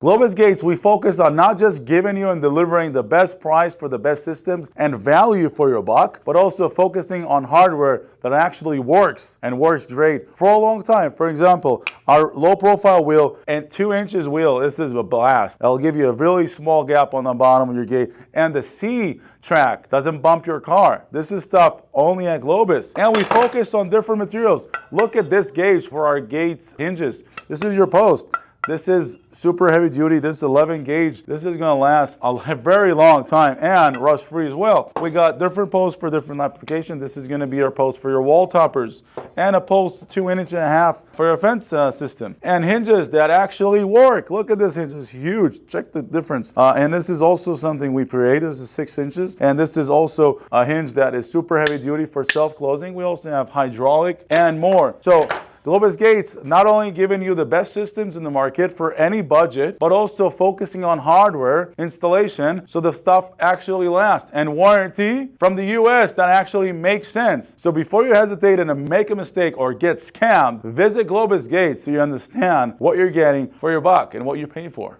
Globus Gates, we focus on not just giving you and delivering the best price for the best systems and value for your buck, but also focusing on hardware that actually works and works great for a long time. For example, our low profile wheel and 2 inches wheel, this is a blast. It'll give you a really small gap on the bottom of your gate, and the C track doesn't bump your car. This is stuff only at Globus. And we focus on different materials. Look at this gauge for our gates hinges. This is your post. This is super heavy duty. This is 11 gauge. This is going to last a very long time and rust free as well. We got different posts for different applications. This is going to be our post for your wall toppers and a post 2.5 inches for your fence system, and hinges that actually work. Look at this hinge, it's huge. Check the difference. And this is also something we created. This is 6 inches, and this is also a hinge that is super heavy duty for self-closing. We also have hydraulic and more. So Globus Gates not only giving you the best systems in the market for any budget, but also focusing on hardware installation so the stuff actually lasts, and warranty from the US that actually makes sense. So before you hesitate and make a mistake or get scammed, visit Globus Gates so you understand what you're getting for your buck and what you're paying for.